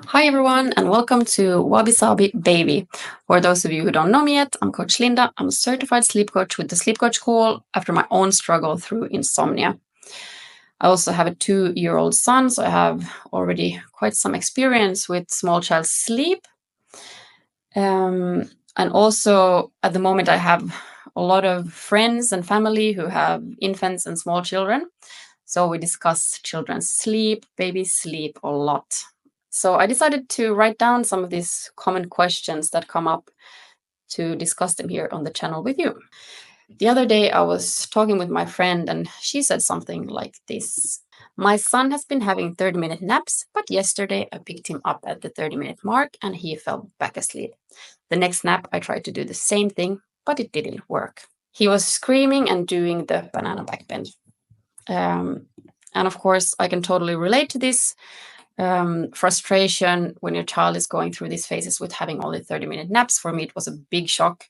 Hi everyone, and welcome to Waby Saby Baby. For those of you who don't know me yet, I'm Coach Linda. I'm a certified sleep coach with the Sleep Coach School after my own struggle through insomnia. I also have a 2-year-old son, so I have already quite some experience with small child sleep. And also, at the moment, I have a lot of friends and family who have infants and small children. So we discuss children's sleep, baby sleep a lot. So I decided to write down some of these common questions that come up to discuss them here on the channel with you. The other day, I was talking with my friend, and she said something like this. My son has been having 30-minute naps, but yesterday I picked him up at the 30-minute mark and he fell back asleep. The next nap, I tried to do the same thing, but it didn't work. He was screaming and doing the banana back bend. And of course, I can totally relate to this frustration when your child is going through these phases with having only 30-minute naps. For me, it was a big shock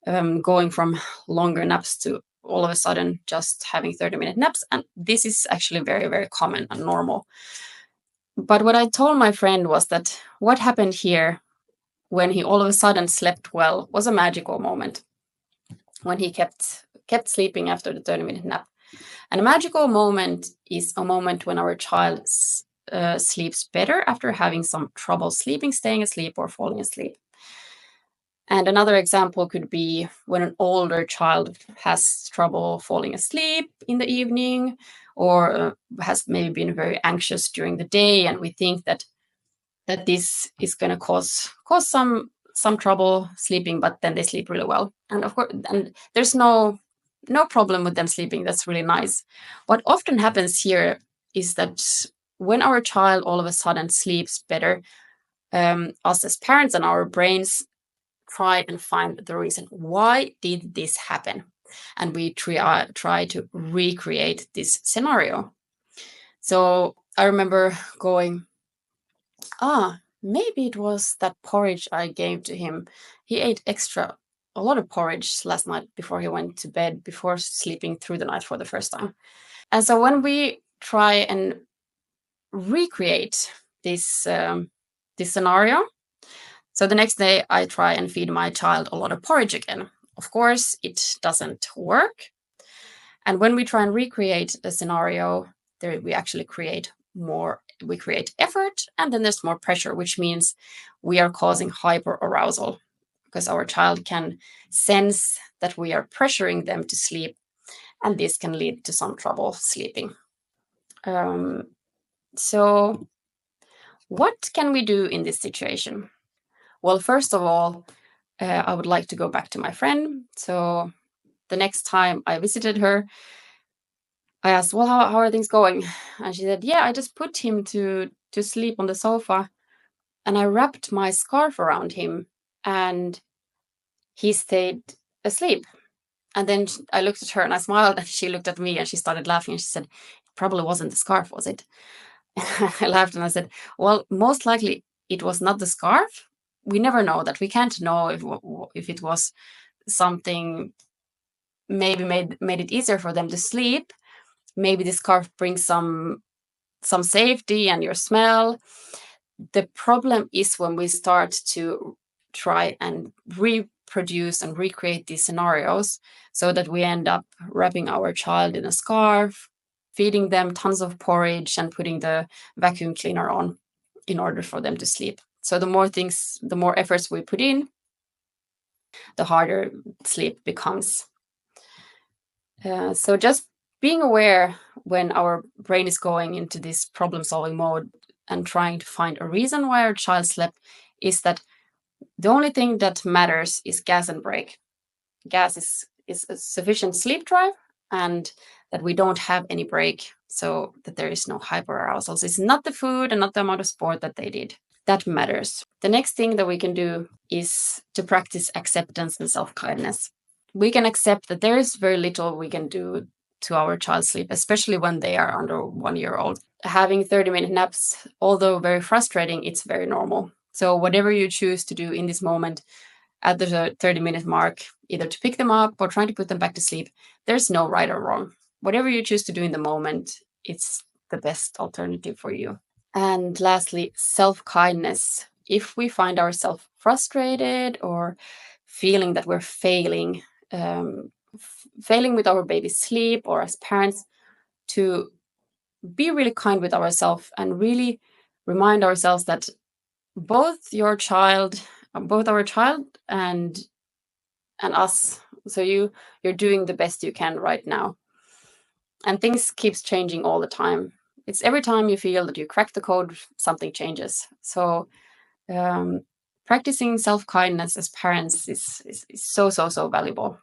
going from longer naps to all of a sudden just having 30-minute naps. And this is actually very, very common and normal. But what I told my friend was that what happened here when he all of a sudden slept well was a magical moment when he kept sleeping after the 30-minute nap. And a magical moment is a moment when our child sleeps better after having some trouble sleeping, staying asleep, or falling asleep. And another example could be when an older child has trouble falling asleep in the evening, or has maybe been very anxious during the day, and we think that this is going to cause some trouble sleeping, but then they sleep really well. And of course, and there's no problem with them sleeping. That's really nice. What often happens here is that when our child all of a sudden sleeps better, us as parents and our brains try and find the reason. Why did this happen? And we try to recreate this scenario. So I remember going, maybe it was that porridge I gave to him. He ate a lot of porridge last night before he went to bed, before sleeping through the night for the first time. And so when we try and recreate this this scenario, so the next day I try and feed my child a lot of porridge again. Of course, it doesn't work. And when we try and recreate a scenario, we actually create more. We create effort, and then there's more pressure, which means we are causing hyperarousal because our child can sense that we are pressuring them to sleep, and this can lead to some trouble sleeping. So what can we do in this situation? Well, first of all, I would like to go back to my friend. So the next time I visited her, I asked, well, how are things going? And she said, yeah, I just put him to sleep on the sofa and I wrapped my scarf around him and he stayed asleep. And then I looked at her and I smiled and she looked at me and she started laughing and she said, it probably wasn't the scarf, was it? I laughed and I said, well, most likely it was not the scarf. We never know that. We can't know if it was something maybe made it easier for them to sleep. Maybe the scarf brings some safety and your smell. The problem is when we start to try and reproduce and recreate these scenarios so that we end up wrapping our child in a scarf, feeding them tons of porridge and putting the vacuum cleaner on in order for them to sleep. So the more efforts we put in, the harder sleep becomes. So just being aware when our brain is going into this problem-solving mode and trying to find a reason why our child slept is that the only thing that matters is gas and brake. Gas is a sufficient sleep drive and that we don't have any brake, so that there is no hyperarousal. So it's not the food and not the amount of sport that they did. That matters. The next thing that we can do is to practice acceptance and self-kindness. We can accept that there is very little we can do to our child's sleep, especially when they are under 1 year old. Having 30-minute naps, although very frustrating, it's very normal. So whatever you choose to do in this moment at the 30-minute mark, either to pick them up or trying to put them back to sleep, there's no right or wrong. Whatever you choose to do in the moment, it's the best alternative for you. And lastly, self-kindness. If we find ourselves frustrated or feeling that we're failing with our baby's sleep, or as parents, to be really kind with ourselves and really remind ourselves that both your child, both our child and us, so you're doing the best you can right now, and things keeps changing all the time. It's every time you feel that you crack the code, something changes. So um, practicing self-kindness as parents is so so so valuable.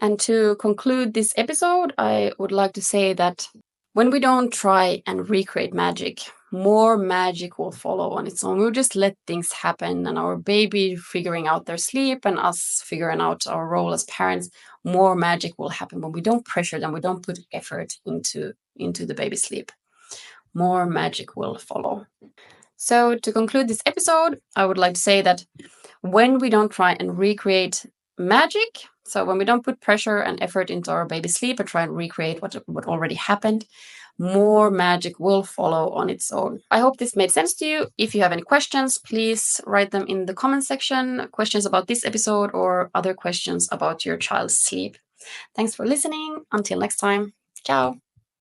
And to conclude this episode, I would like to say that when we don't try and recreate magic, more magic will follow on its own. We'll just let things happen, and our baby figuring out their sleep and us figuring out our role as parents, more magic will happen when we don't pressure them, we don't put effort into the baby's sleep. More magic will follow. So to conclude this episode, I would like to say that when we don't try and recreate magic, so when we don't put pressure and effort into our baby's sleep and try and recreate what already happened, more magic will follow on its own. I hope this made sense to you. If you have any questions, please write them in the comment section. Questions about this episode or other questions about your child's sleep. Thanks for listening. Until next time. Ciao.